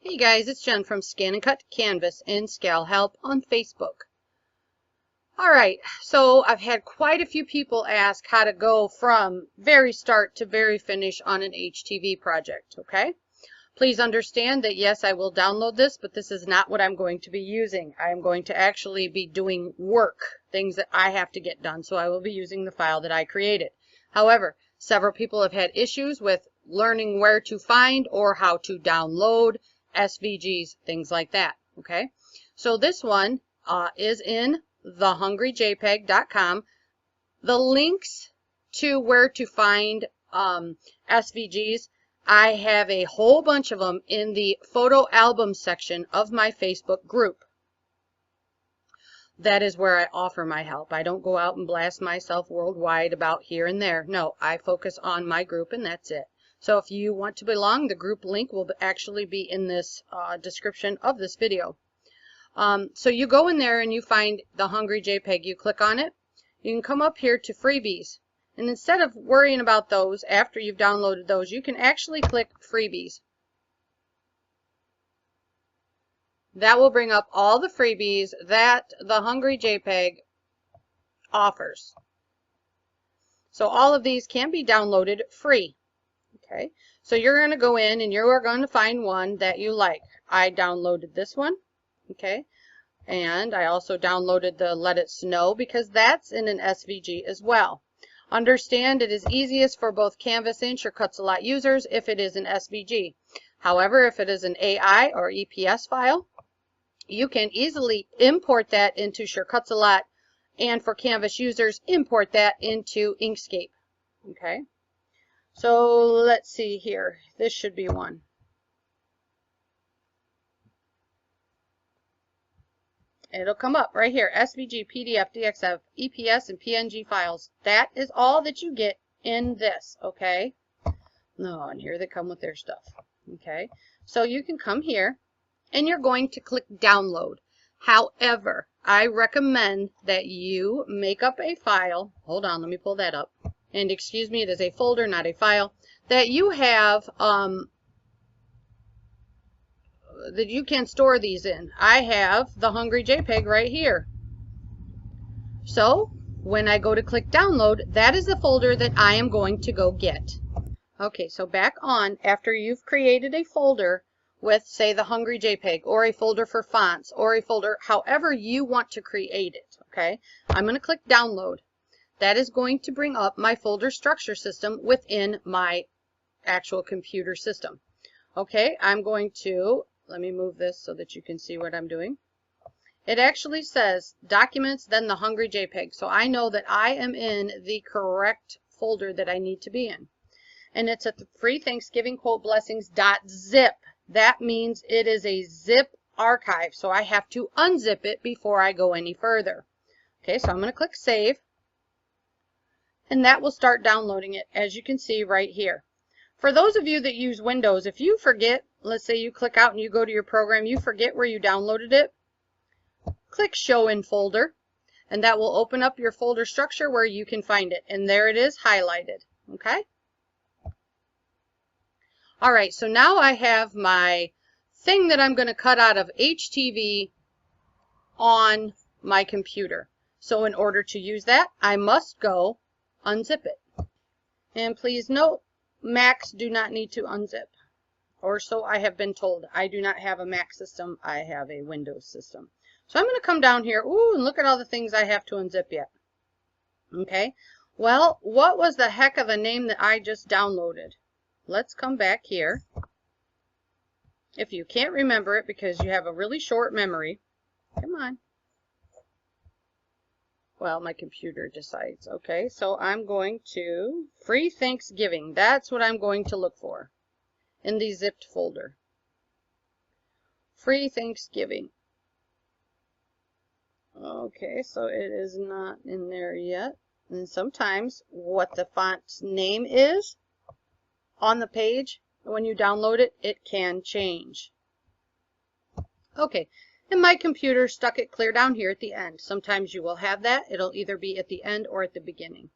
Hey guys, it's Jen from ScanNCut, Canvas, and SCAL Help on Facebook. Alright, so I've had quite a few people ask how to go from very start to very finish on an HTV project, okay? Please understand that yes, I will download this, but this is not what I'm going to be using. I am going to actually be doing work, things that I have to get done, so I will be using the file that I created. However, several people have had issues with learning where to find or how to download SVGs, things like that, okay? So this one is in thehungryjpeg.com. The links to where to find SVGs, I have a whole bunch of them in the photo album section of my Facebook group. That is where I offer my help. I don't go out and blast myself worldwide about here and there. No, I focus on my group and that's it. So if you want to belong, the group link will actually be in this description of this video. So you go in there and you find the Hungry JPEG. You click on it. You can come up here to freebies. And instead of worrying about those after you've downloaded those, you can actually click freebies. That will bring up all the freebies that the Hungry JPEG offers. So all of these can be downloaded free. Okay, so you're going to go in and you are going to find one that you like. I downloaded this one, okay, and I also downloaded the Let It Snow because that's in an SVG as well. Understand it is easiest for both Canvas and ScanNCut users if it is an SVG. However, if it is an AI or EPS file, you can easily import that into ScanNCut, and for Canvas users, import that into Inkscape, okay. So let's see here. This should be one. It'll come up right here. SVG, PDF, DXF, EPS, and PNG files. That is all that you get in this, okay? No, and here they come with their stuff, okay? So you can come here, and you're going to click download. However, I recommend that you make up a file. Hold on, let me pull that up. And excuse me, it is a folder, not a file, that you have, that you can store these in. I have the Hungry JPEG right here. So when I go to click download, that is the folder that I am going to go get. Okay, so back on, after you've created a folder with, say, the Hungry JPEG, or a folder for fonts, or a folder, however you want to create it, okay, I'm going to click download. That is going to bring up my folder structure system within my actual computer system. Okay, I'm going to, let me move this so that you can see what I'm doing. It actually says documents, then the Hungry JPEG. So I know that I am in the correct folder that I need to be in. And it's at the free Thanksgiving quote blessings.zip. That means it is a zip archive. So I have to unzip it before I go any further. Okay, so I'm going to click save. And that will start downloading it, as you can see right here. For those of you that use Windows, if you forget, let's say you click out and you go to your program, you forget where you downloaded it, click Show in Folder, and that will open up your folder structure where you can find it. And there it is highlighted, okay? All right, so now I have my thing that I'm going to cut out of HTV on my computer. So in order to use that, I must go unzip it. And please note, Macs do not need to unzip, or so I have been told. I do not have a Mac system. I have a Windows system. So I'm going to come down here. Ooh, and look at all the things I have to unzip yet. Okay. Well, what was the heck of a name that I just downloaded? Let's come back here. If you can't remember it because you have a really short memory, come on. Well, my computer decides. Okay, so I'm going to Free Thanksgiving. That's what I'm going to look for in the zipped folder. Free Thanksgiving. Okay, so it is not in there yet. And sometimes what the font's name is on the page, when you download it, it can change. Okay. And my computer stuck it clear down here at the end. Sometimes you will have that. It'll either be at the end or at the beginning.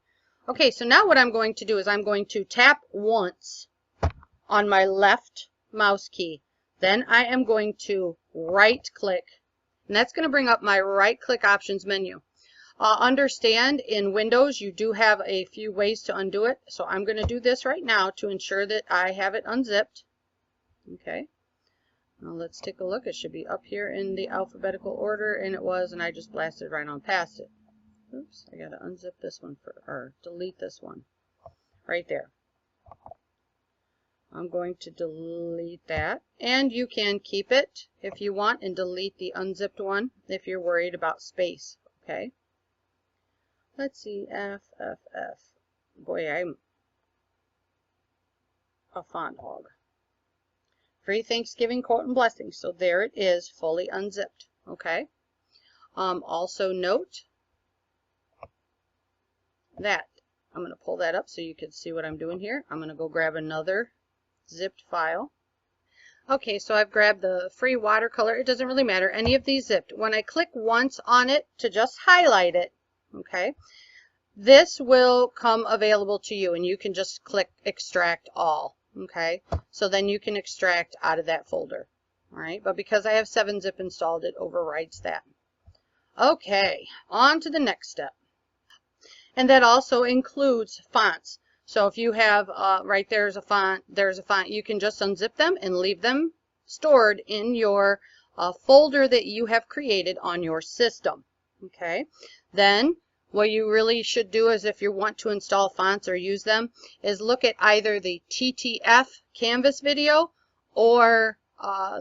Okay, so now what I'm going to do is I'm going to tap once on my left mouse key. Then I am going to right click, and that's going to bring up my right click options menu. Understand in Windows you do have a few ways to undo it, so I'm going to do this right now to ensure that I have it unzipped. Okay, now let's take a look. It should be up here in the alphabetical order, and it was, and I just blasted right on past it. Oops, I got to unzip this one or delete this one right there. I'm going to delete that, and you can keep it if you want and delete the unzipped one if you're worried about space. Okay. Let's see, F. Boy, I'm a font hog. Free Thanksgiving quote and blessings. So there it is, fully unzipped. Okay. Also note that I'm going to pull that up so you can see what I'm doing here. I'm going to go grab another zipped file. Okay, so I've grabbed the free watercolor. It doesn't really matter. Any of these zipped. When I click once on it to just highlight it, okay, this will come available to you, and you can just click extract all. Okay, so then you can extract out of that folder. All right, but because I have 7-zip installed, it overwrites that. Okay, on to the next step. And that also includes fonts. So if you have, right there's a font, you can just unzip them and leave them stored in your folder that you have created on your system. Okay, then what you really should do is, if you want to install fonts or use them, is look at either the TTF Canvas video or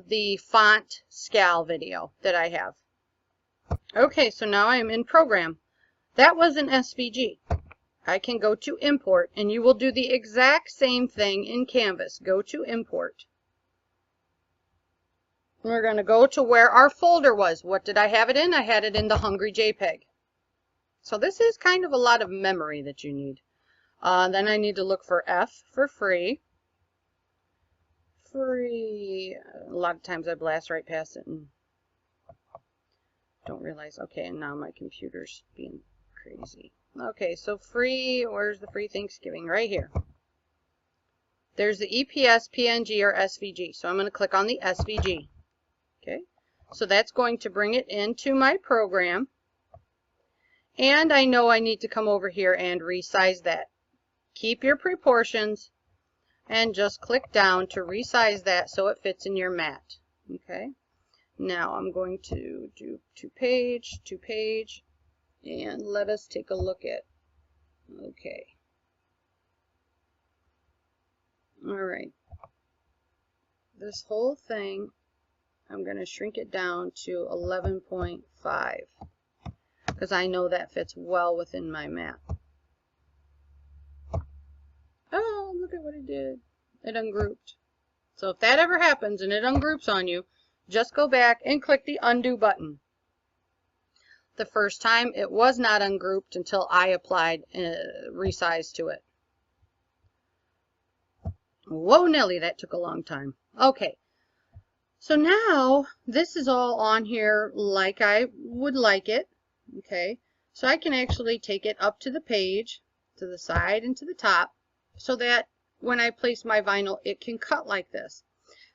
the font SCAL video that I have. Okay, so now I'm in program. That was an SVG. I can go to import, and you will do the exact same thing in Canvas. Go to import. We're going to go to where our folder was. What did I have it in? I had it in the Hungry JPEG. So this is kind of a lot of memory that you need. Then I need to look for F for free. Free. A lot of times I blast right past it and don't realize. Okay, and now my computer's being crazy. Okay, so free. Where's the free Thanksgiving? Right here. There's the EPS, PNG, or SVG. So I'm going to click on the SVG. Okay, so that's going to bring it into my program. And I know I need to come over here and resize that. Keep your proportions and just click down to resize that so it fits in your mat. Okay. Now I'm going to do two page, and let us take a look at, okay. All right. This whole thing, I'm going to shrink it down to 11.5. because I know that fits well within my map. Oh, look at what it did. It ungrouped. So if that ever happens and it ungroups on you, just go back and click the undo button. The first time it was not ungrouped until I applied resize to it. Whoa, Nelly, that took a long time. Okay, so now this is all on here like I would like it. Okay, so I can actually take it up to the page, to the side and to the top, so that when I place my vinyl, it can cut like this.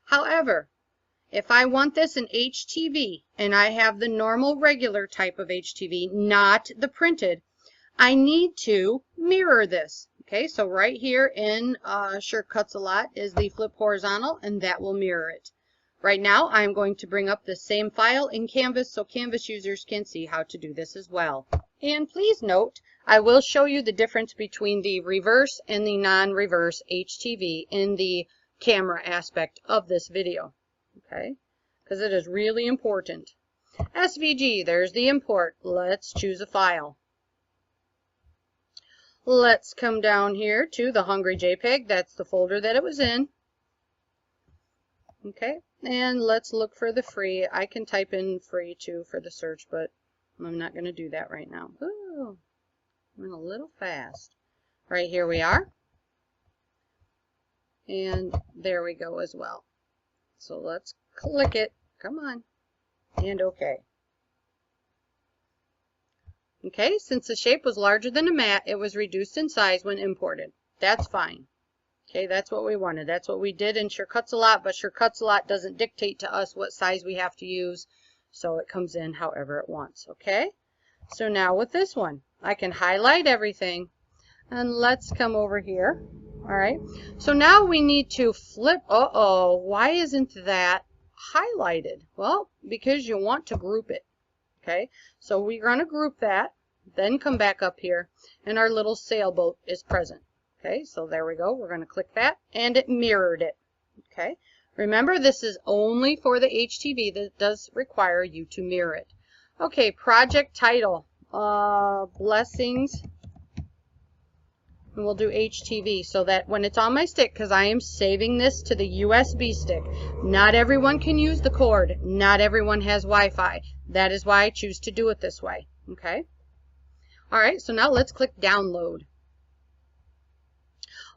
However, if I want this in HTV, and I have the normal regular type of HTV, not the printed, I need to mirror this. Okay, so right here in Sure Cuts a Lot is the flip horizontal, and that will mirror it. Right now, I'm going to bring up the same file in Canvas so Canvas users can see how to do this as well. And please note, I will show you the difference between the reverse and the non-reverse HTV in the camera aspect of this video. Okay, because it is really important. SVG, there's the import. Let's choose a file. Let's come down here to the Hungry JPEG. That's the folder that it was in. Okay, and let's look for the free. I can type in free too for the search, but I'm not going to do that right now. Ooh, went a little fast. Right here we are. And there we go as well. So let's click it. Come on. And OK. Okay, since the shape was larger than a mat, it was reduced in size when imported. That's fine. Okay, that's what we wanted. That's what we did in Sure Cuts a Lot, but Sure Cuts a Lot doesn't dictate to us what size we have to use, so it comes in however it wants, okay? So now with this one, I can highlight everything, and let's come over here, all right? So now we need to flip, why isn't that highlighted? Well, because you want to group it, okay? So we're gonna group that, then come back up here, and our little sailboat is present. Okay, so there we go. We're going to click that, and it mirrored it. Okay, remember this is only for the HTV. That does require you to mirror it. Okay, project title, blessings, and we'll do HTV so that when it's on my stick, because I am saving this to the USB stick. Not everyone can use the cord. Not everyone has Wi-Fi. That is why I choose to do it this way. Okay, all right, so now let's click download.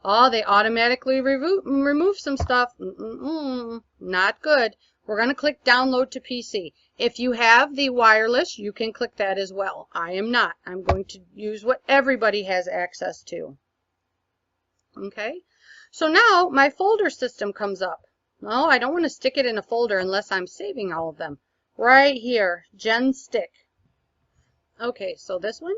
Oh, they automatically remove some stuff. Not good. We're going to click download to PC. If you have the wireless, you can click that as well. I am not. I'm going to use what everybody has access to. Okay. So now my folder system comes up. No, I don't want to stick it in a folder unless I'm saving all of them. Right here, Gen Stick. Okay, so this one,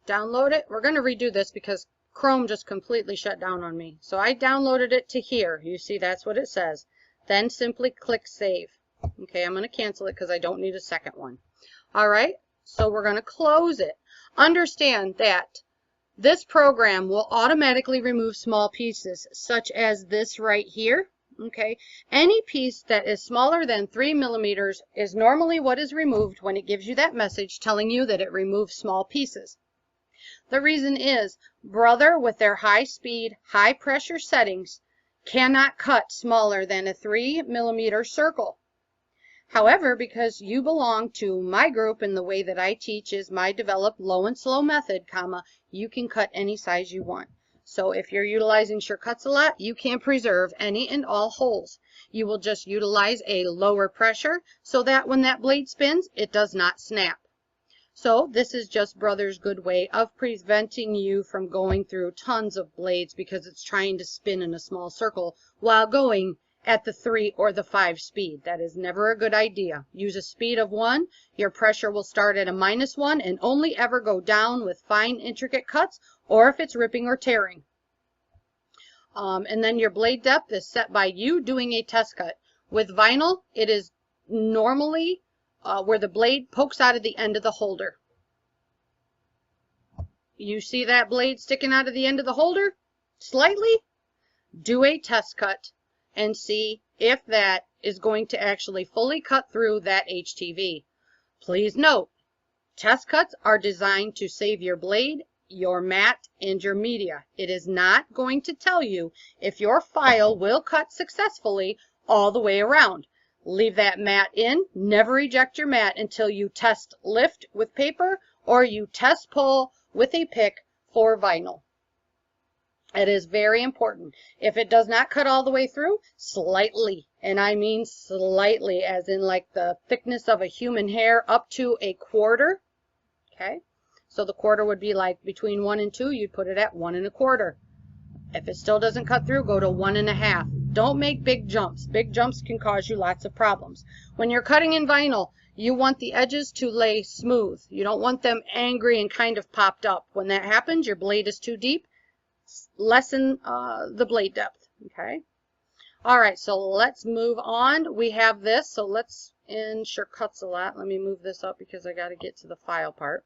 download it. We're going to redo this because Chrome just completely shut down on me. So I downloaded it to here. You see, that's what it says. Then simply click save. Okay, I'm going to cancel it because I don't need a second one. All right, so we're going to close it. Understand that this program will automatically remove small pieces, such as this right here. Okay, any piece that is smaller than 3 millimeters is normally what is removed when it gives you that message telling you that it removes small pieces. The reason is, Brother with their high speed, high pressure settings cannot cut smaller than a 3 millimeter circle. However, because you belong to my group and the way that I teach is my developed low and slow method, you can cut any size you want. So if you're utilizing Sure Cuts a Lot, you can preserve any and all holes. You will just utilize a lower pressure so that when that blade spins, it does not snap. So this is just Brother's good way of preventing you from going through tons of blades because it's trying to spin in a small circle while going at the 3 or the 5 speed. That is never a good idea. Use a speed of 1. Your pressure will start at a -1 and only ever go down with fine intricate cuts or if it's ripping or tearing. And then your blade depth is set by you doing a test cut. With vinyl, it is normally where the blade pokes out of the end of the holder. You see that blade sticking out of the end of the holder? Slightly? Do a test cut and see if that is going to actually fully cut through that HTV. Please note, test cuts are designed to save your blade, your mat, and your media. It is not going to tell you if your file will cut successfully all the way around. Leave that mat in. Never eject your mat until you test lift with paper or you test pull with a pick for vinyl. It is very important. If it does not cut all the way through, slightly, and I mean slightly, as in like the thickness of a human hair up to a quarter. Okay, so the quarter would be like between 1 and 2. You'd put it at 1 1/4. If it still doesn't cut through, go to 1 1/2. Don't make big jumps. Big jumps can cause you lots of problems. When you're cutting in vinyl, you want the edges to lay smooth. You don't want them angry and kind of popped up. When that happens, your blade is too deep. Lessen the blade depth. Okay. All right, so let's move on. We have this, so let's in Sure Cuts a Lot. Let me move this up because I got to get to the file part.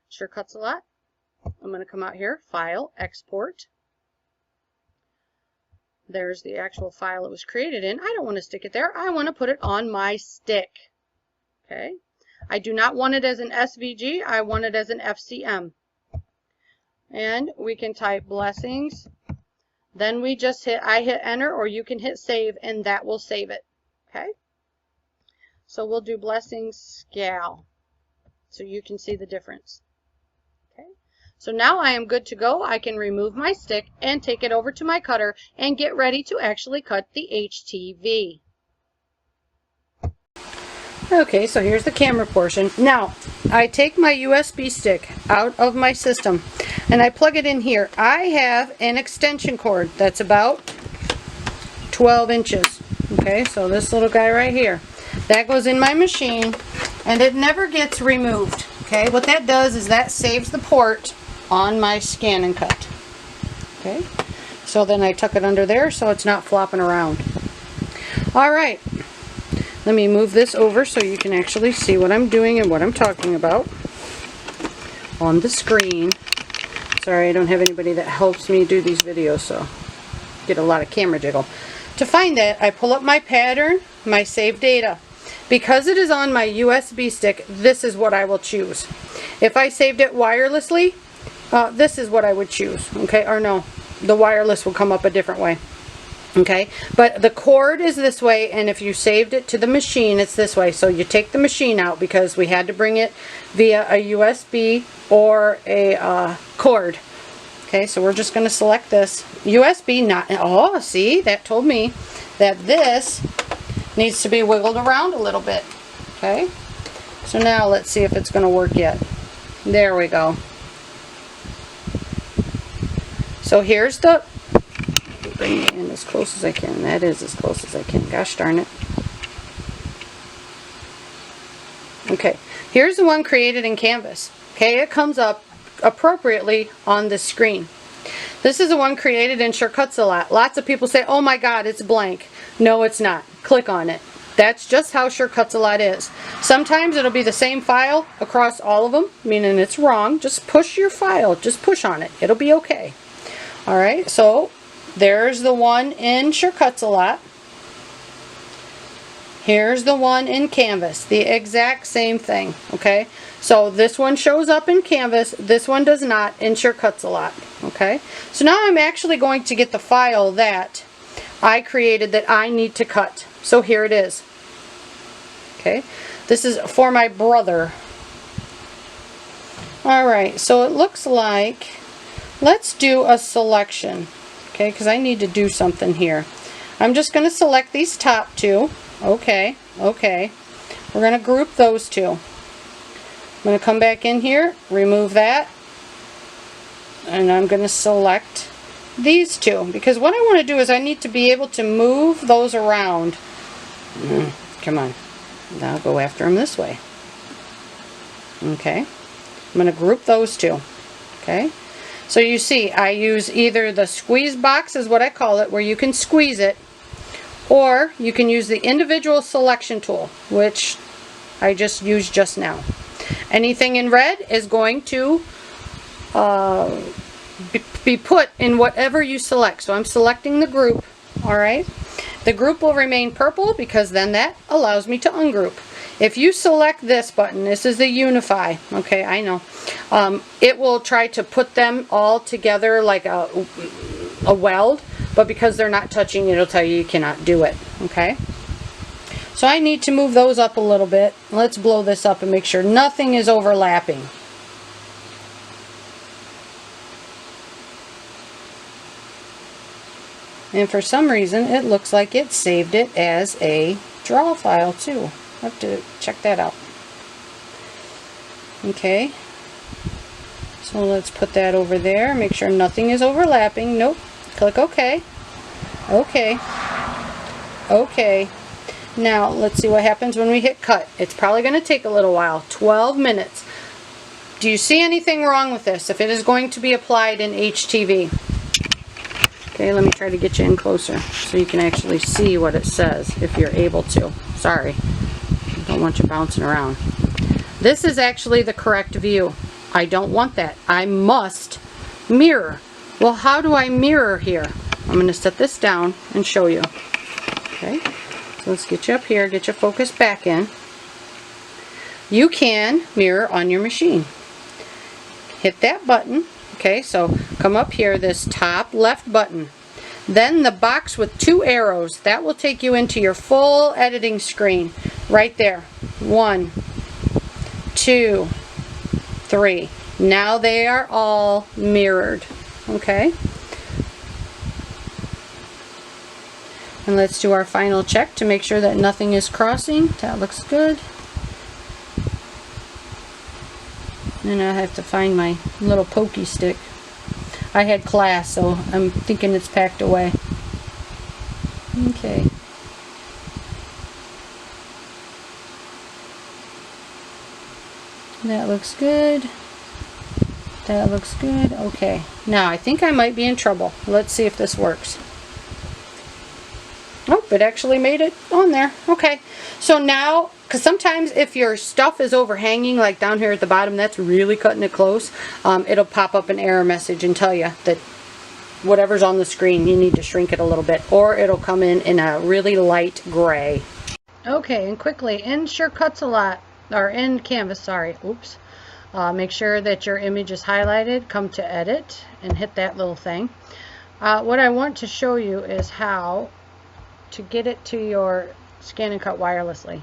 Sure Cuts a Lot. I'm going to come out here, File, Export. There's the actual file it was created in. I don't want to stick it there. I want to put it on my stick. Okay. I do not want it as an SVG. I want it as an FCM. And we can type blessings. Then we just I hit enter, or you can hit save, and that will save it. Okay. So we'll do blessings SCAL so you can see the difference. Okay. So now I am good to go. I can remove my stick and take it over to my cutter and get ready to actually cut the HTV. Okay, so here's the camera portion. Now, I take my USB stick out of my system and I plug it in here. I have an extension cord that's about 12 inches. Okay, so this little guy right here. That goes in my machine and it never gets removed. Okay, what that does is that saves the port on my ScanNCut. Okay, so then I tuck it under there so it's not flopping around. Alright, let me move this over so you can actually see what I'm doing and what I'm talking about on the screen. Sorry, I don't have anybody that helps me do these videos, so get a lot of camera jiggle. To find that, I pull up my pattern, my save data. Because it is on my USB stick, this is what I will choose. If I saved it wirelessly, this is what I would choose. Okay, or no, the wireless will come up a different way. Okay, but the cord is this way, and if you saved it to the machine, it's this way. So you take the machine out because we had to bring it via a USB or a cord. Okay, so we're just going to select this. USB, not, oh, see, that told me that this needs to be wiggled around a little bit. Okay, so now let's see if it's going to work yet. There we go. So here's the, bring it in as close as I can. That is as close as I can. Gosh darn it. Okay, here's the one created in Canvas. Okay, it comes up appropriately on the screen. This is the one created in SureCuts a lot. Lots of people say, oh my god, it's blank. No, it's not. Click on it. That's just how SureCuts a lot is. Sometimes it'll be the same file across all of them, meaning it's wrong. Just push your file. Just push on it. It'll be okay. Alright, so there's the one in SureCuts a lot. Here's the one in Canvas. The exact same thing. Okay, so this one shows up in Canvas. This one does not in SureCuts a lot. Okay, so now I'm actually going to get the file that I created that I need to cut. So here it is. Okay, this is for my brother. Alright, so it looks like, let's do a selection. Okay, because I need to do something here. I'm just going to select these top two. Okay, okay. We're going to group those two. I'm going to come back in here, remove that, and I'm going to select these two, because what I want to do is I need to be able to move those around. Come on. Now I'll go after them this way. Okay. I'm going to group those two. Okay. So you see, I use either the squeeze box, is what I call it, where you can squeeze it, or you can use the individual selection tool, which I just used just now. Anything in red is going to be put in whatever you select. So I'm selecting the group. Alright. The group will remain purple because then that allows me to ungroup. If you select this button, this is the unify. Okay, I know. It will try to put them all together like a weld, but because they're not touching, it'll tell you cannot do it. Okay. So I need to move those up a little bit. Let's blow this up and make sure nothing is overlapping. And for some reason, it looks like it saved it as a draw file too. I'll have to check that out. Okay. So let's put that over there. Make sure nothing is overlapping. Nope. Click OK. OK. OK. Now, let's see what happens when we hit cut. It's probably going to take a little while. 12 minutes. Do you see anything wrong with this if it is going to be applied in HTV? Okay, let me try to get you in closer so you can actually see what it says if you're able to. Sorry. I don't want you bouncing around. This is actually the correct view. I don't want that. I must mirror. Well, how do I mirror here? I'm going to set this down and show you. Okay. Let's get you up here, get your focus back in. You can mirror on your machine. Hit that button. Okay, so come up here, this top left button. Then the box with two arrows, that will take you into your full editing screen. Right there. 1, 2, 3. Now they are all mirrored. Okay. And let's do our final check to make sure that nothing is crossing. That looks good. And I have to find my little pokey stick. I had class, so I'm thinking it's packed away. Okay. That looks good. That looks good. Okay. Now I think I might be in trouble. Let's see if this works. Oh, it actually made it on there. Okay. So now, because sometimes if your stuff is overhanging, like down here at the bottom, that's really cutting it close, it'll pop up an error message and tell you that whatever's on the screen, you need to shrink it a little bit, or it'll come in a really light gray. Okay, and quickly, in SureCuts a lot, or in Canvas, sorry, oops. Make sure that your image is highlighted, come to edit, and hit that little thing. What I want to show you is how to get it to your ScanNCut wirelessly.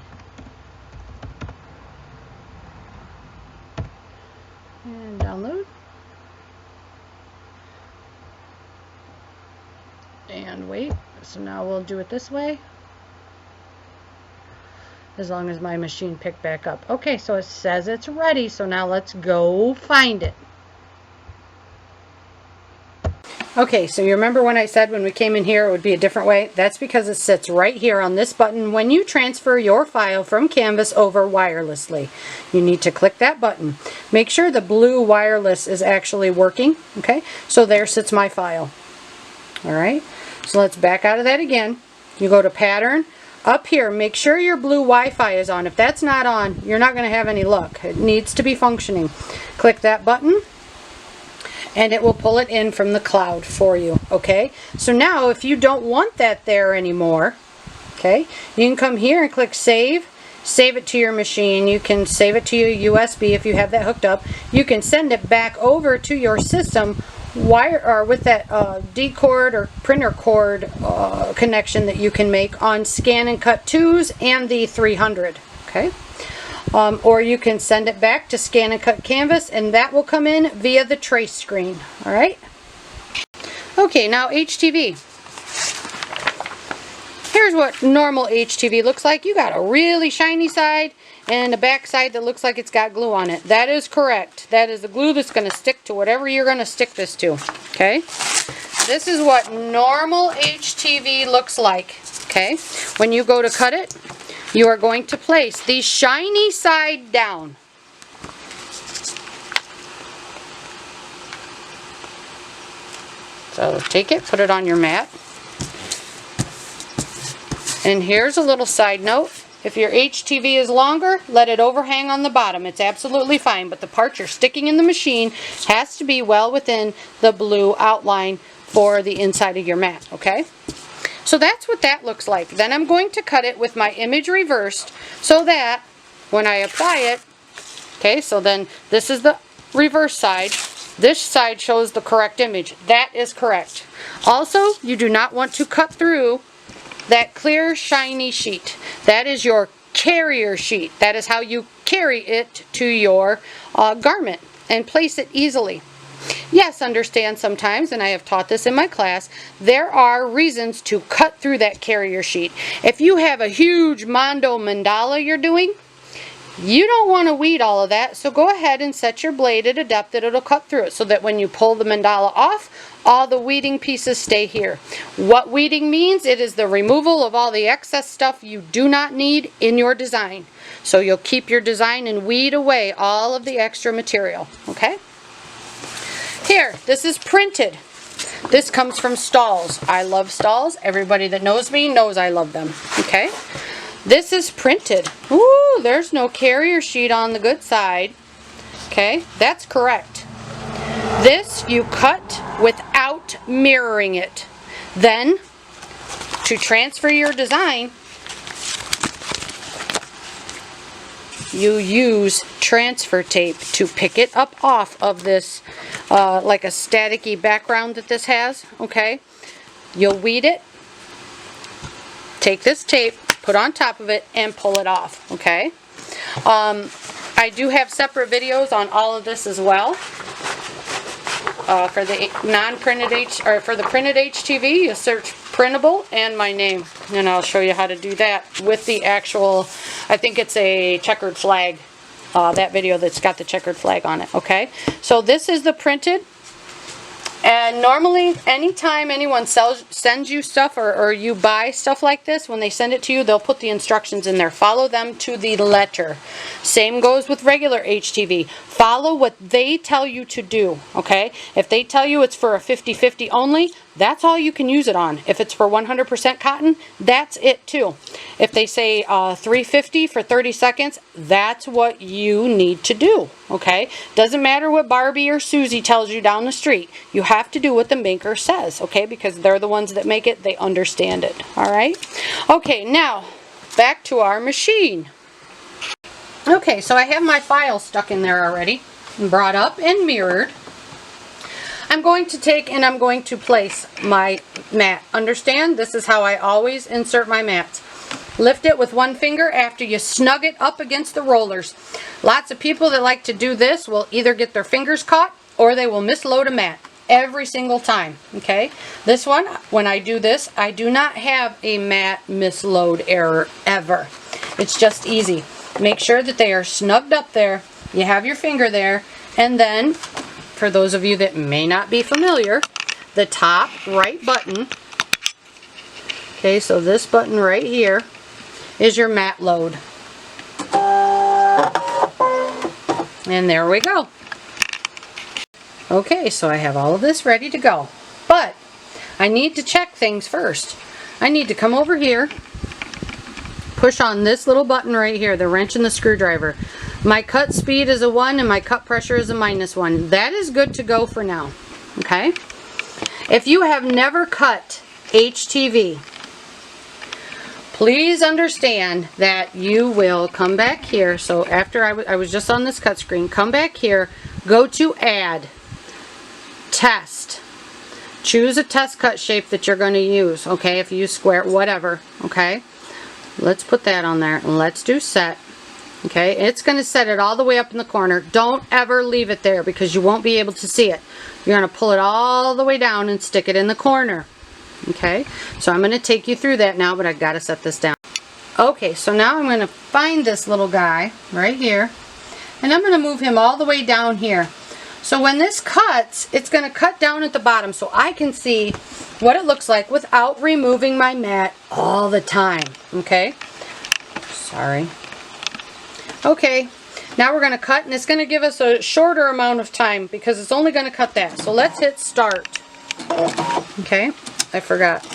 And download. And wait. So now we'll do it this way. As long as my machine picked back up. Okay, so it says it's ready. So now let's go find it. Okay, so you remember when I said when we came in here it would be a different way? That's because it sits right here on this button when you transfer your file from Canvas over wirelessly. You need to click that button. Make sure the blue wireless is actually working. Okay, so there sits my file. Alright, so let's back out of that again. You go to Pattern. Up here, make sure your blue Wi-Fi is on. If that's not on, you're not going to have any luck. It needs to be functioning. Click that button, and it will pull it in from the cloud for you. Okay, so now if you don't want that there anymore, okay, you can come here and click Save. Save it to your machine. You can save it to your USB if you have that hooked up. You can send it back over to your system with that D cord or printer cord connection that you can make on ScanNCut 2s and the 300. Okay, or you can send it back to ScanNCut Canvas, and that will come in via the trace screen. All right. Okay, now HTV. Here's what normal HTV looks like. You got a really shiny side and a back side that looks like it's got glue on it. That is correct. That is the glue that's going to stick to whatever you're going to stick this to. Okay? This is what normal HTV looks like. Okay? When you go to cut it, you are going to place the shiny side down. So take it, put it on your mat. And here's a little side note. If your HTV is longer, let it overhang on the bottom. It's absolutely fine, but the part you're sticking in the machine has to be well within the blue outline for the inside of your mat, okay? So that's what that looks like. Then I'm going to cut it with my image reversed so that when I apply it, okay, so then this is the reverse side. This side shows the correct image. That is correct. Also, you do not want to cut through that clear shiny sheet. That is your carrier sheet. That is how you carry it to your garment and place it easily. Yes, understand sometimes, and I have taught this in my class, there are reasons to cut through that carrier sheet. If you have a huge Mondo mandala you're doing, you don't want to weed all of that, so go ahead and set your blade at a depth that it'll cut through it so that when you pull the mandala off, all the weeding pieces stay here. What weeding means, it is the removal of all the excess stuff you do not need in your design. So you'll keep your design and weed away all of the extra material, okay? Here, this is printed. This comes from Stalls. I love Stalls. Everybody that knows me knows I love them, okay? This is printed. Ooh, there's no carrier sheet on the good side. Okay, that's correct. This you cut without mirroring it. Then, to transfer your design, you use transfer tape to pick it up off of this, like a staticky background that this has. Okay, you'll weed it. Take this tape, put on top of it, and pull it off. Okay. I do have separate videos on all of this as well. For the non-printed for the printed HTV, you search printable and my name, and I'll show you how to do that with the actual. I think it's a checkered flag that video that's got the checkered flag on it, okay? So this is the printed. And normally, anytime anyone sends you stuff or you buy stuff like this, when they send it to you, they'll put the instructions in there. Follow them to the letter. Same goes with regular HTV. Follow what they tell you to do, okay? If they tell you it's for a 50-50 only, that's all you can use it on. If it's for 100% cotton, that's it too. If they say 350 for 30 seconds, that's what you need to do, okay? Doesn't matter what Barbie or Susie tells you down the street. You have to do what the maker says, okay? Because they're the ones that make it. They understand it, all right? Okay, now back to our machine. Okay, so I have my file stuck in there already, brought up and mirrored. I'm going to take and I'm going to place my mat. Understand? This is how I always insert my mats. Lift it with one finger after you snug it up against the rollers. Lots of people that like to do this will either get their fingers caught or they will misload a mat every single time. Okay? This one, when I do this, I do not have a mat misload error ever. It's just easy. Make sure that they are snugged up there. You have your finger there, and then, for those of you that may not be familiar, the top right button, okay, so this button right here is your mat load. And there we go. Okay, so I have all of this ready to go. But I need to check things first. I need to come over here, push on this little button right here, the wrench and the screwdriver. My cut speed is a 1 and my cut pressure is a -1. That is good to go for now. Okay? If you have never cut HTV, please understand that you will come back here. So after I was just on this cut screen, come back here, go to Add, Test. Choose a test cut shape that you're going to use. Okay? If you use square, whatever. Okay? Let's put that on there and let's do set. Okay, it's going to set it all the way up in the corner. Don't ever leave it there because you won't be able to see it. You're going to pull it all the way down and stick it in the corner. Okay, so I'm going to take you through that now, but I've got to set this down. Okay, so now I'm going to find this little guy right here, and I'm going to move him all the way down here. So when this cuts, it's going to cut down at the bottom so I can see what it looks like without removing my mat all the time. Okay, sorry. Okay, now we're going to cut, and it's going to give us a shorter amount of time because it's only going to cut that. So let's hit start. Okay, I forgot.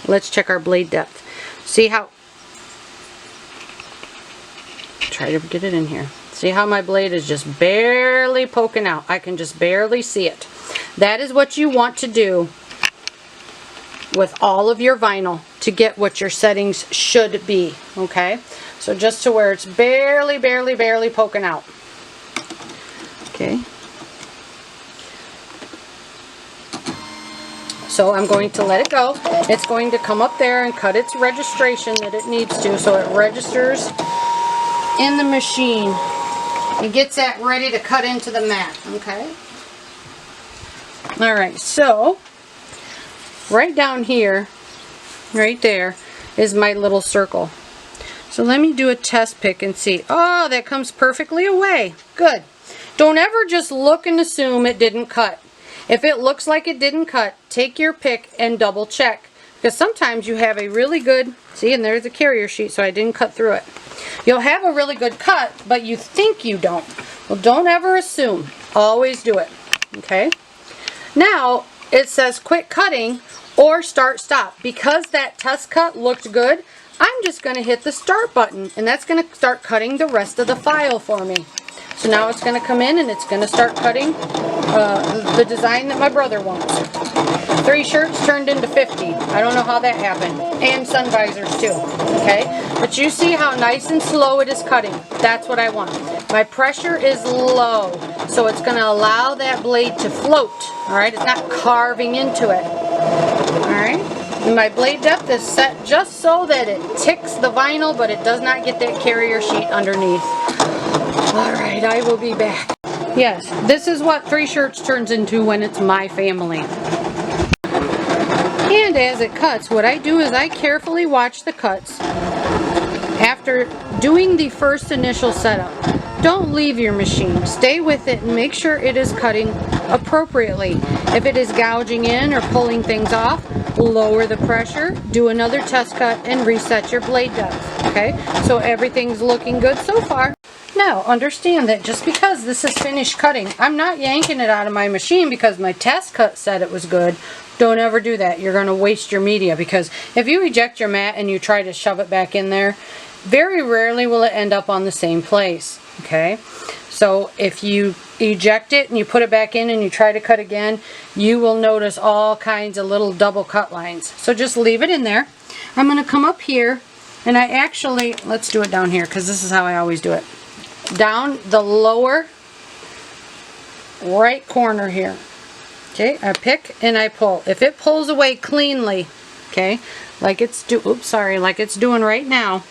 Let's check our blade depth. See how, try to get it in here. See how my blade is just barely poking out. I can just barely see it. That is what you want to do with all of your vinyl to get what your settings should be. Okay, so just to where it's barely poking out. Okay, so I'm going to let it go. It's going to come up there and cut its registration that it needs to, so it registers in the machine and gets that ready to cut into the mat. Okay, alright, so right down here, right there, is my little circle. So let me do a test pick and see. Oh, that comes perfectly away. Good. Don't ever just look and assume it didn't cut. If it looks like it didn't cut, take your pick and double check. Because sometimes you have a really good, see, and there's a carrier sheet, so I didn't cut through it. You'll have a really good cut, but you think you don't. Well, don't ever assume. Always do it. Okay? Now, it says quit cutting or start stop. Because that test cut looked good, I'm just going to hit the start button, and that's going to start cutting the rest of the file for me. So now it's going to come in and it's going to start cutting the design that my brother wants. 3 shirts turned into 50. I don't know how that happened. And sun visors too. Okay? But you see how nice and slow it is cutting. That's what I want. My pressure is low, so it's going to allow that blade to float. Alright? It's not carving into it. Alright? And my blade depth is set just so that it ticks the vinyl, but it does not get that carrier sheet underneath. Alright, I will be back. Yes, this is what 3 shirts turns into when it's my family. And as it cuts, what I do is I carefully watch the cuts after doing the first initial setup. don't leave your machine. Stay with it and make sure it is cutting appropriately. If it is gouging in or pulling things off, lower the pressure, do another test cut, and reset your blade depth. Okay, so everything's looking good so far. Now, understand that just because this is finished cutting, I'm not yanking it out of my machine because my test cut said it was good. Don't ever do that. You're going to waste your media, because if you eject your mat and you try to shove it back in there, very rarely will it end up on the same place. Okay, so if you eject it and you put it back in and you try to cut again, you will notice all kinds of little double cut lines. So just leave it in there. I'm going to come up here, and I actually, let's do it down here because this is how I always do it. Down the lower right corner here. Okay, I pick and I pull. If it pulls away cleanly, okay, like it's like it's doing right now,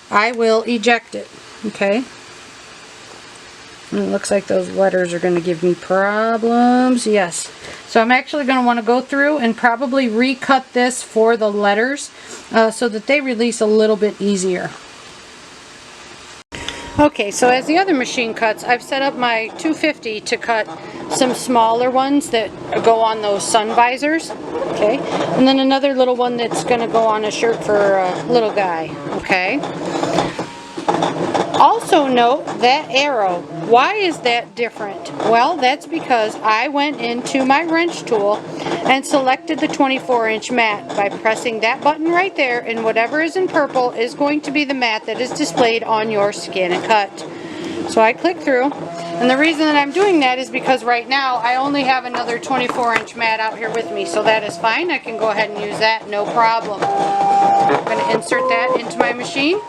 I will eject it. Okay. And it looks like those letters are going to give me problems. Yes. So I'm actually going to want to go through and probably recut this for the letters so that they release a little bit easier. Okay, so as the other machine cuts, I've set up my 250 to cut some smaller ones that go on those sun visors. Okay, and then another little one that's going to go on a shirt for a little guy. Okay. Also note that arrow. Why is that different? Well, that's because I went into my wrench tool and selected the 24-inch mat by pressing that button right there, and whatever is in purple is going to be the mat that is displayed on your ScanNCut. So I click through, and the reason that I'm doing that is because right now I only have another 24-inch mat out here with me, so that is fine. I can go ahead and use that, no problem. I'm going to insert that into my machine.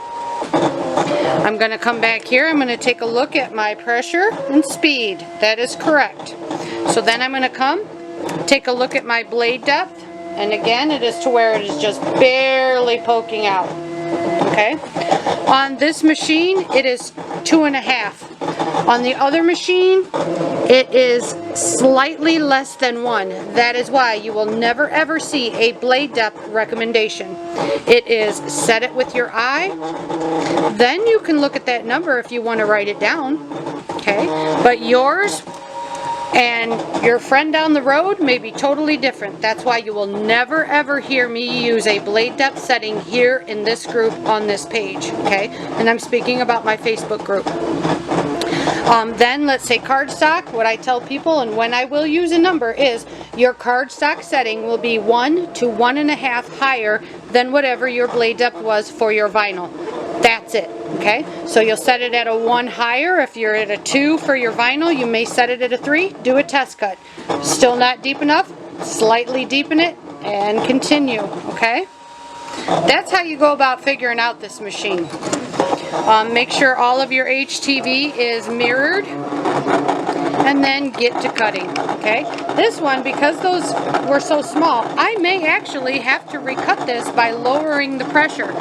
I'm going to come back here. I'm going to take a look at my pressure and speed. That is correct. So then I'm going to come, take a look at my blade depth, and again it is to where it is just barely poking out. Okay. On this machine it is 2.5. On the other machine it is slightly less than 1. That is why you will never ever see a blade depth recommendation. It is set it with your eye, then you can look at that number if you want to write it down. Okay, but yours and your friend down the road may be totally different. That's why you will never ever hear me use a blade depth setting here in this group on this page. Okay, and I'm speaking about my Facebook group. Then let's say cardstock. What I tell people and when I will use a number is your cardstock setting will be 1 to 1.5 higher than whatever your blade depth was for your vinyl. That's it. Okay, so you'll set it at a 1 higher. If you're at a 2 for your vinyl, you may set it at a 3. Do a test cut. Still not deep enough? Slightly deepen it and continue. Okay, that's how you go about figuring out this machine. Make sure all of your HTV is mirrored, and then get to cutting. Okay, this one, because those were so small, I may actually have to recut this by lowering the pressure.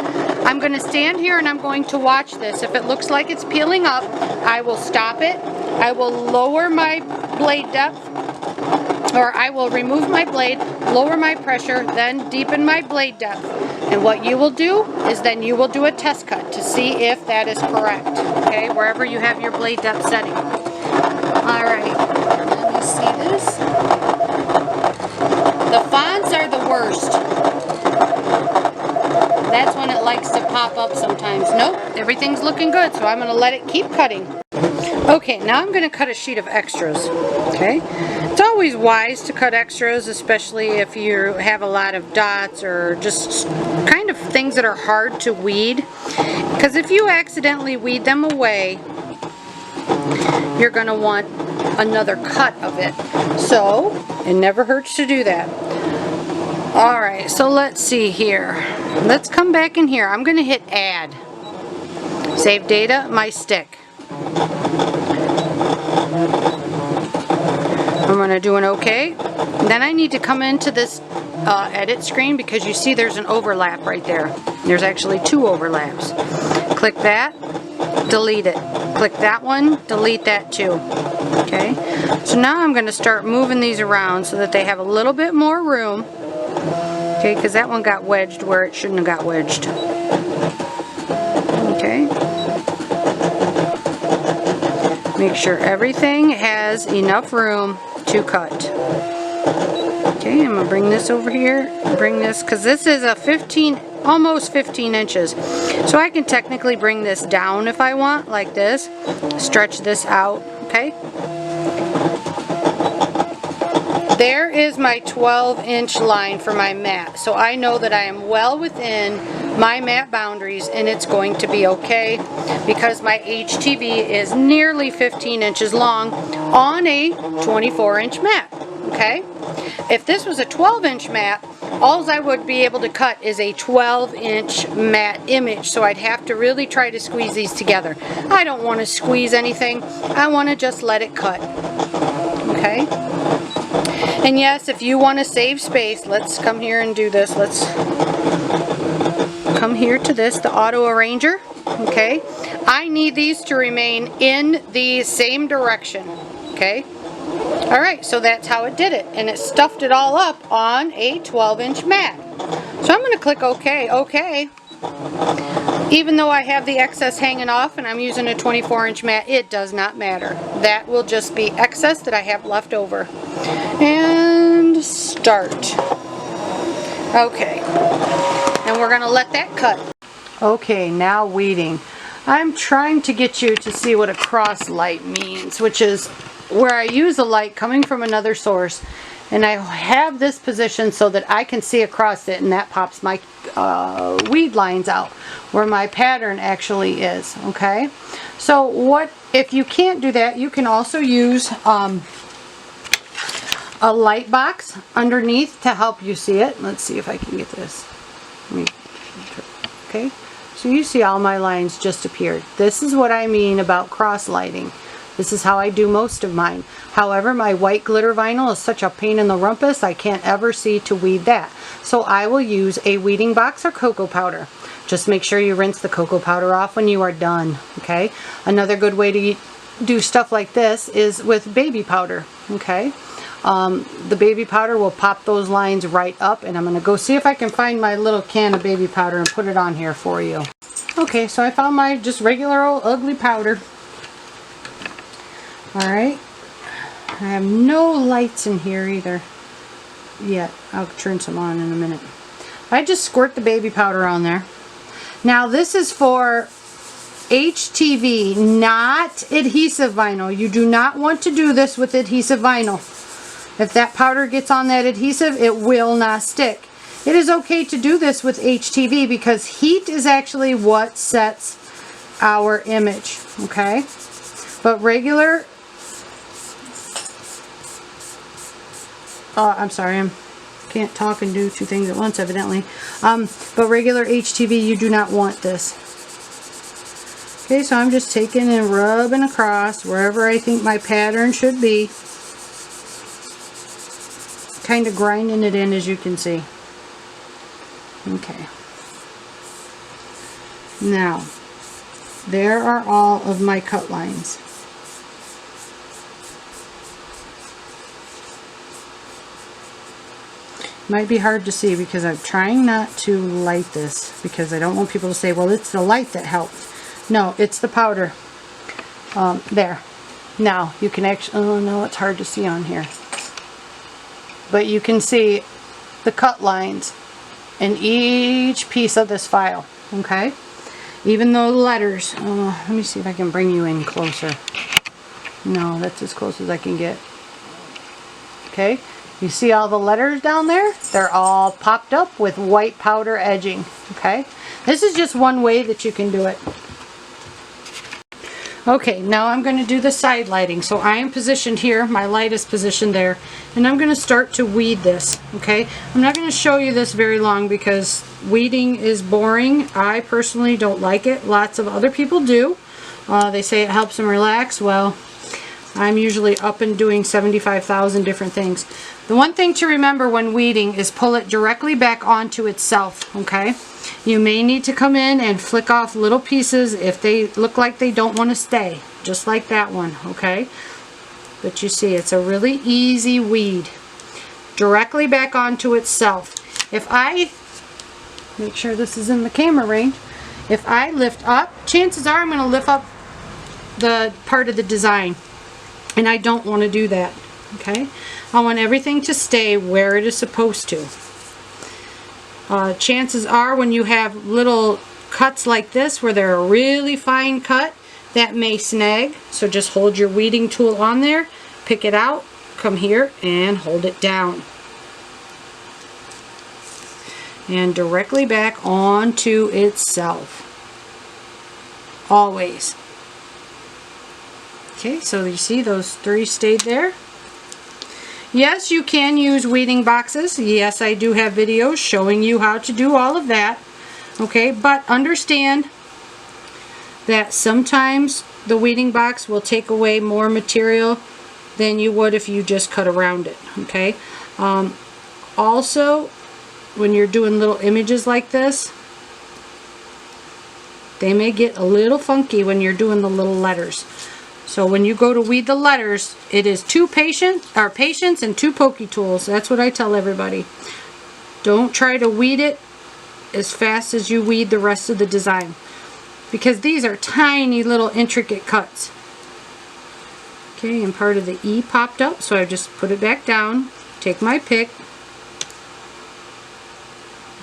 I'm going to stand here and I'm going to watch this. If it looks like it's peeling up, I will stop it. I will lower my blade depth, or I will remove my blade, lower my pressure, then deepen my blade depth. And what you will do is then you will do a test cut to see if that is correct. Okay, wherever you have your blade depth setting. Alright, let me see this. The fonts are the worst. That's when it likes to pop up sometimes. Nope, everything's looking good, so I'm going to let it keep cutting. Okay, now I'm going to cut a sheet of extras. Okay, it's always wise to cut extras, especially if you have a lot of dots or just kind of things that are hard to weed, because if you accidentally weed them away, you're going to want another cut of it. So it never hurts to do that. Alright, so let's see here. Let's come back in here. I'm going to hit add. Save data, my stick. I'm going to do an OK. Then I need to come into this edit screen, because you see there's an overlap right there. There's actually 2 overlaps. Click that, delete it. Click that one, delete that too. Okay, so now I'm going to start moving these around so that they have a little bit more room. Okay, because that one got wedged where it shouldn't have got wedged. Okay. Make sure everything has enough room to cut. Okay, I'm gonna bring this over here, bring this, because this is a 15, almost 15 inches. So I can technically bring this down if I want, like this. Stretch this out, okay? There is my 12-inch line for my mat. So I know that I am well within my mat boundaries and it's going to be okay because my HTV is nearly 15 inches long on a 24-inch mat, okay? If this was a 12-inch mat, all I would be able to cut is a 12-inch mat image, so I'd have to really try to squeeze these together. I don't want to squeeze anything. I want to just let it cut, okay? And yes, if you want to save space, let's come here and do this. Let's come here to this, the auto arranger, okay? I need these to remain in the same direction, okay? Alright, so that's how it did it, and it stuffed it all up on a 12-inch mat. So I'm going to click OK, OK. Even though I have the excess hanging off and I'm using a 24-inch mat, it does not matter. That will just be excess that I have left over. And start. Okay, and we're going to let that cut. Okay, now weeding. I'm trying to get you to see what a cross light means, which is where I use a light coming from another source and I have this position so that I can see across it, and that pops my weed lines out where my pattern actually is, okay? So what if you can't do that, you can also use a light box underneath to help you see it. Let's see if I can get this. Okay, so you see all my lines just appeared. This is what I mean about cross lighting. This is how I do most of mine. However, my white glitter vinyl is such a pain in the rumpus, I can't ever see to weed that. So I will use a weeding box or cocoa powder. Just make sure you rinse the cocoa powder off when you are done, okay? Another good way to do stuff like this is with baby powder, okay? The baby powder will pop those lines right up, and I'm going to go see if I can find my little can of baby powder and put it on here for you. Okay, so I found my just regular old ugly powder. Alright, I have no lights in here either yet. I'll turn some on in a minute. I just squirt the baby powder on there. Now this is for HTV, not adhesive vinyl. You do not want to do this with adhesive vinyl. If that powder gets on that adhesive, it will not stick. It is okay to do this with HTV because heat is actually what sets our image, okay? But regular I'm sorry, I can't talk and do two things at once evidently. But regular HTV, you do not want this. Okay, so I'm just taking and rubbing across wherever I think my pattern should be. Kind of grinding it in, as you can see. Okay. Now, there are all of my cut lines. Might be hard to see because I'm trying not to light this because I don't want people to say, well, it's the light that helped. No, it's the powder. There. Now, you can actually, oh no, it's hard to see on here. But you can see the cut lines in each piece of this file, okay? Even though the letters, let me see if I can bring you in closer. No, that's as close as I can get. Okay? You see all the letters down there? They're all popped up with white powder edging, okay? This is just one way that you can do it. Okay, now I'm going to do the side lighting. So I am positioned here, my light is positioned there, and I'm going to start to weed this, okay? I'm not going to show you this very long because weeding is boring. I personally don't like it. Lots of other people do. They say it helps them relax. Well, I'm usually up and doing 75,000 different things. The one thing to remember when weeding is pull it directly back onto itself, okay? You may need to come in and flick off little pieces if they look like they don't want to stay, just like that one, okay? But you see, it's a really easy weed. Directly back onto itself. If I, make sure this is in the camera range, if I lift up, chances are I'm going to lift up the part of the design, and I don't want to do that. Okay, I want everything to stay where it is supposed to. Chances are when you have little cuts like this where they're a really fine cut, that may snag, so just hold your weeding tool on there, pick it out, come here and hold it down. And directly back onto itself. Always. Okay, so you see those 3 stayed there. Yes, you can use weeding boxes. Yes, I do have videos showing you how to do all of that. Okay, but understand that sometimes the weeding box will take away more material than you would if you just cut around it. Okay. Also, when you're doing little images like this, they may get a little funky when you're doing the little letters. So when you go to weed the letters, it is patience and 2 pokey tools. That's what I tell everybody. Don't try to weed it as fast as you weed the rest of the design, because these are tiny little intricate cuts. Okay, and part of the E popped up, so I just put it back down, take my pick.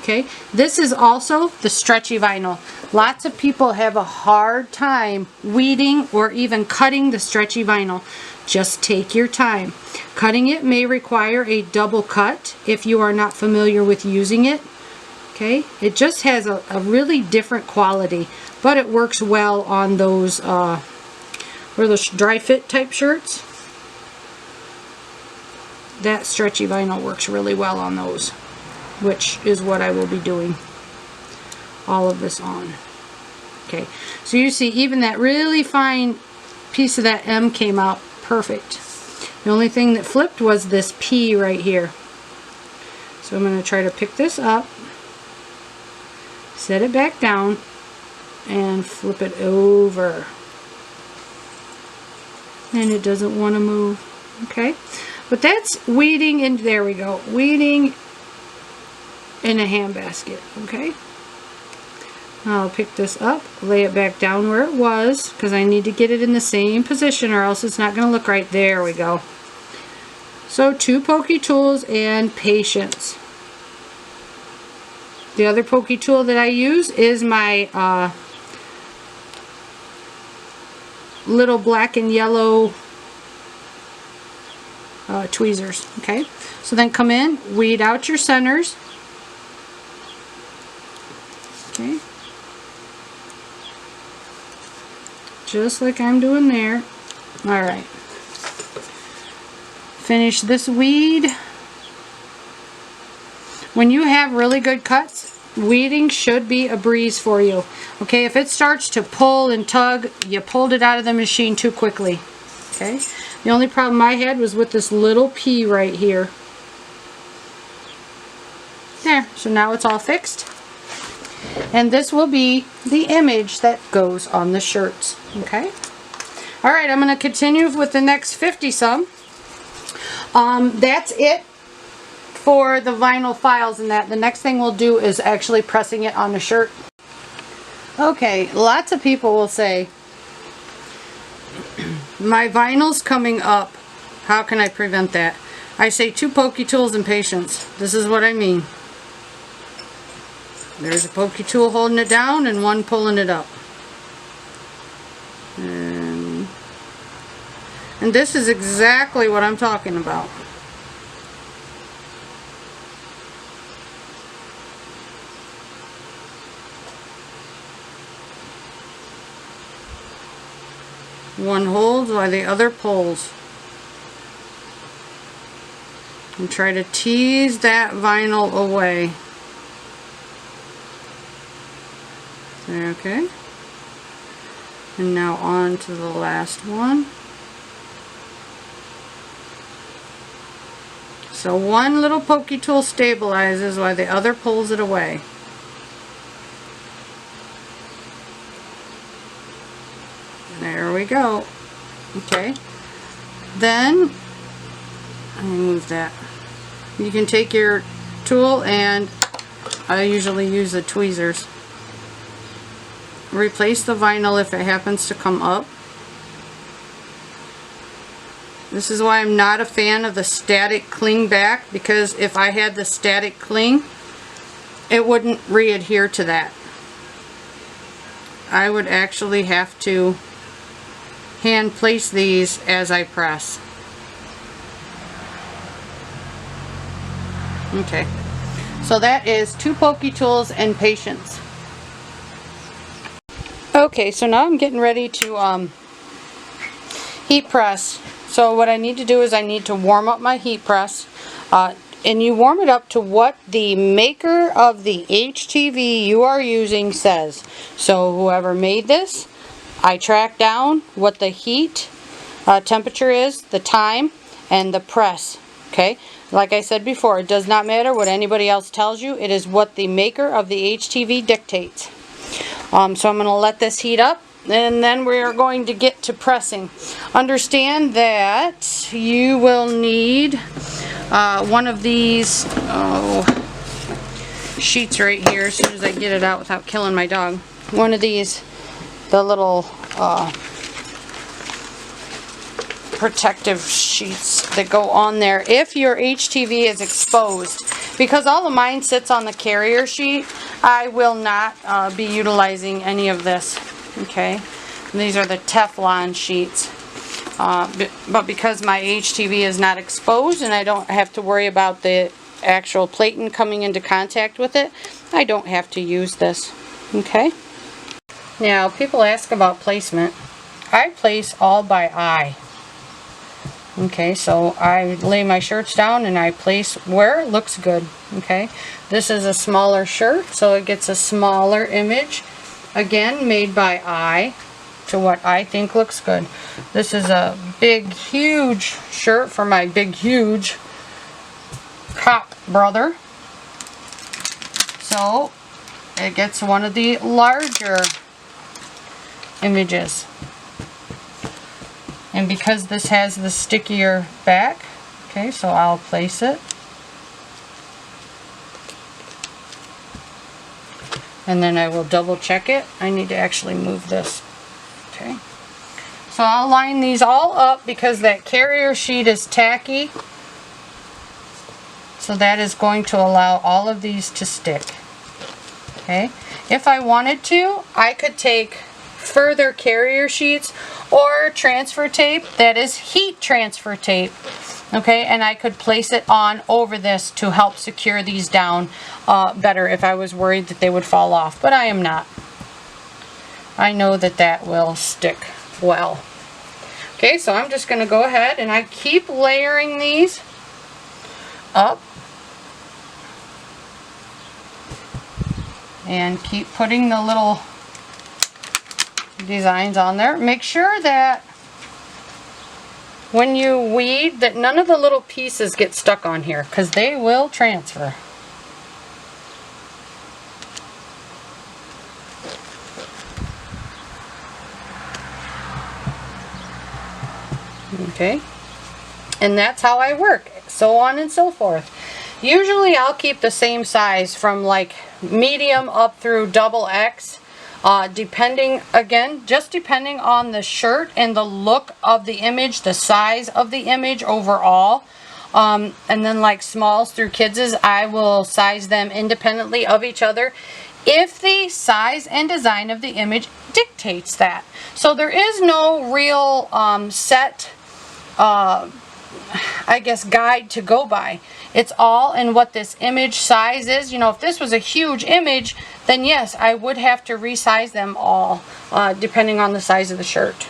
Okay, this is also the stretchy vinyl. Lots of people have a hard time weeding or even cutting the stretchy vinyl. Just take your time. Cutting it may require a double cut if you are not familiar with using it. Okay, it just has a really different quality, but it works well on those those dry fit type shirts. That stretchy vinyl works really well on those, which is what I will be doing all of this on. Okay, so you see even that really fine piece of that M came out perfect. The only thing that flipped was this P right here. So I'm going to try to pick this up, set it back down, and flip it over. And it doesn't want to move. Okay, but that's weeding, and there we go, weeding in a handbasket. Okay, I'll pick this up, lay it back down where it was, because I need to get it in the same position or else it's not going to look right. There we go. So 2 pokey tools and patience. The other pokey tool that I use is my little black and yellow tweezers. Okay, so then come in, weed out your centers. Okay, just like I'm doing there. Alright, finish this weed. When you have really good cuts, weeding should be a breeze for you. Okay, if it starts to pull and tug, you pulled it out of the machine too quickly. Okay, the only problem I had was with this little P right here. There, so now it's all fixed. And this will be the image that goes on the shirts. Okay, alright, I'm going to continue with the next 50 some. That's it for the vinyl files and that. The next thing we'll do is actually pressing it on the shirt. Okay, lots of people will say, my vinyl's coming up, how can I prevent that? I say 2 pokey tools and patience. This is what I mean. There's a pokey tool holding it down and 1 pulling it up. And this is exactly what I'm talking about. One holds while the other pulls. And try to tease that vinyl away. There, okay. And now on to the last one. So one little pokey tool stabilizes while the other pulls it away. There we go. Okay. Then, let me move that. You can take your tool, and I usually use the tweezers. Replace the vinyl if it happens to come up. This is why I'm not a fan of the static cling back, because if I had the static cling, it wouldn't re-adhere to that. I would actually have to hand place these as I press. Okay, so that is 2 pokey tools and patience. Okay, so now I'm getting ready to heat press. So what I need to do is I need to warm up my heat press, and you warm it up to what the maker of the HTV you are using says. So whoever made this, I track down what the heat temperature is, the time, and the press. Okay, like I said before, it does not matter what anybody else tells you. It is what the maker of the HTV dictates. So I'm going to let this heat up, and then we are going to get to pressing. Understand that you will need one of these sheets right here as soon as I get it out without killing my dog. One of these, the little protective sheets that go on there if your HTV is exposed. Because all of mine sits on the carrier sheet, I will not be utilizing any of this. Okay, and these are the Teflon sheets. But because my HTV is not exposed and I don't have to worry about the actual platen coming into contact with it, I don't have to use this. Okay. Now people ask about placement. I place all by eye. Okay, so I lay my shirts down and I place where it looks good. Okay, this is a smaller shirt, so it gets a smaller image. Again, made by eye to what I think looks good. This is a big, huge shirt for my big, huge cop brother. So it gets one of the larger images. And because this has the stickier back, okay, so I'll place it. And then I will double check it. I need to actually move this. Okay. So I'll line these all up because that carrier sheet is tacky. So that is going to allow all of these to stick. Okay. If I wanted to, I could take further carrier sheets or transfer tape that is heat transfer tape. Okay, and I could place it on over this to help secure these down better if I was worried that they would fall off, but I am not. I know that that will stick well. Okay, so I'm just going to go ahead and I keep layering these up and keep putting the little designs on there. Make sure that when you weed that none of the little pieces get stuck on here, because they will transfer. Okay, and that's how I work, so on and so forth. Usually I'll keep the same size from like medium up through XX. Depending, again, just depending on the shirt and the look of the image, the size of the image overall. And then like smalls through kids's, I will size them independently of each other if the size and design of the image dictates that. So there is no real set, I guess, guide to go by. It's all in what this image size is. You know, if this was a huge image, then yes, I would have to resize them all, depending on the size of the shirt.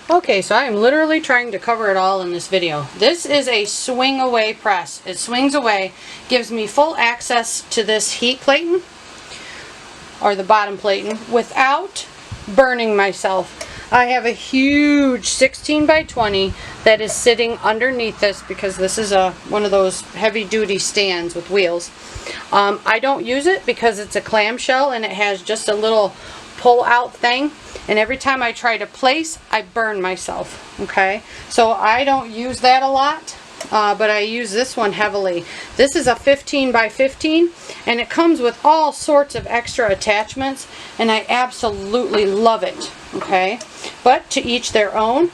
Okay, so I'm literally trying to cover it all in this video. This is a swing away press. It swings away, gives me full access to this heat platen, or the bottom platen, without burning myself. I have a huge 16 by 20 that is sitting underneath this because this is one of those heavy duty stands with wheels. I don't use it because it's a clamshell and it has just a little pull out thing, and every time I try to place, I burn myself. Okay, so I don't use that a lot, but I use this one heavily. This is a 15 by 15 and it comes with all sorts of extra attachments, and I absolutely love it. Okay, but to each their own.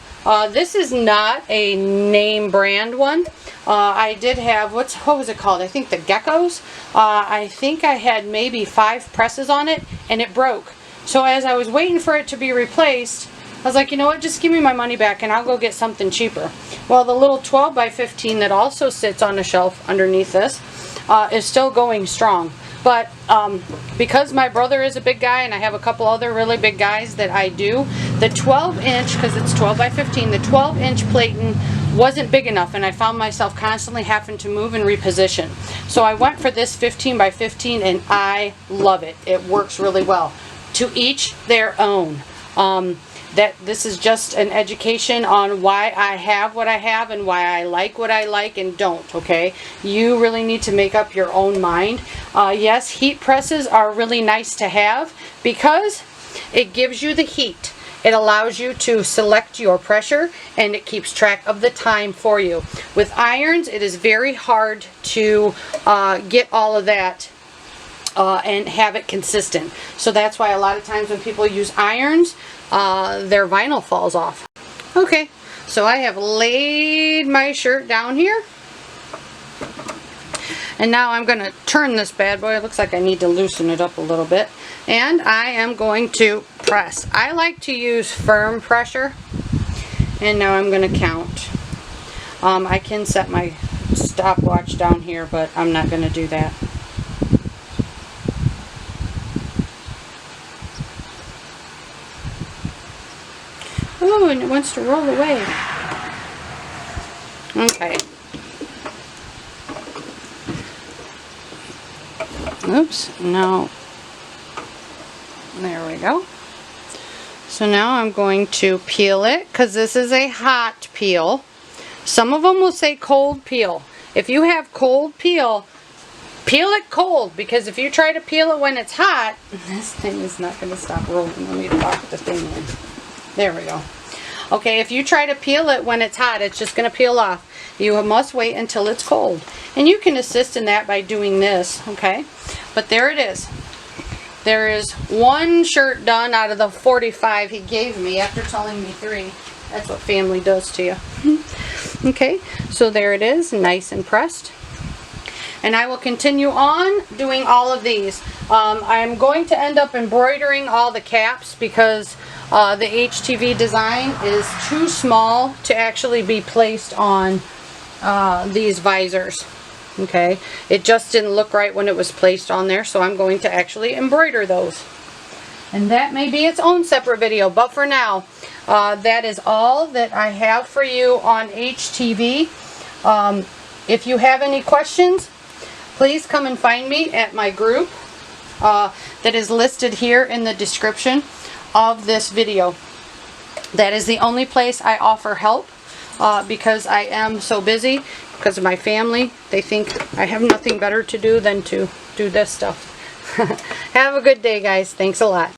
This is not a name brand one. I did have, what was it called? I think the Geckos. I think I had maybe 5 presses on it, and it broke. So as I was waiting for it to be replaced, I was like, you know what, just give me my money back and I'll go get something cheaper. Well, the little 12 by 15 that also sits on a shelf underneath this is still going strong. But because my brother is a big guy and I have a couple other really big guys that I do, the 12 inch, because it's 12 by 15, the 12 inch platen wasn't big enough, and I found myself constantly having to move and reposition. So I went for this 15 by 15 and I love it. It works really well. To each their own. This is just an education on why I have what I have and why I like what I like and don't, okay? You really need to make up your own mind. Yes, heat presses are really nice to have because it gives you the heat. It allows you to select your pressure and it keeps track of the time for you. With irons, it is very hard to get all of that and have it consistent. So that's why a lot of times when people use irons, their vinyl falls off. Okay, so I have laid my shirt down here. And now I'm going to turn this bad boy. It looks like I need to loosen it up a little bit. And I am going to press. I like to use firm pressure. And now I'm going to count. I can set my stopwatch down here, but I'm not going to do that. Oh, and it wants to roll away. Okay. Oops, no. There we go. So now I'm going to peel it, because this is a hot peel. Some of them will say cold peel. If you have cold peel, peel it cold, because if you try to peel it when it's hot, this thing is not going to stop rolling. Let me lock the thing in. There we go. Okay, if you try to peel it when it's hot, it's just going to peel off. You must wait until it's cold. And you can assist in that by doing this, okay? But there it is. There is one shirt done out of the 45 he gave me after telling me 3. That's what family does to you. Okay, so there it is, nice and pressed. And I will continue on doing all of these. I'm going to end up embroidering all the caps because the HTV design is too small to actually be placed on these visors. Okay, it just didn't look right when it was placed on there, so I'm going to actually embroider those. And that may be its own separate video, but for now, that is all that I have for you on HTV. If you have any questions, please come and find me at my group that is listed here in the description of this video. That is the only place I offer help because I am so busy because of my family. They think I have nothing better to do than to do this stuff. Have a good day, guys. Thanks a lot.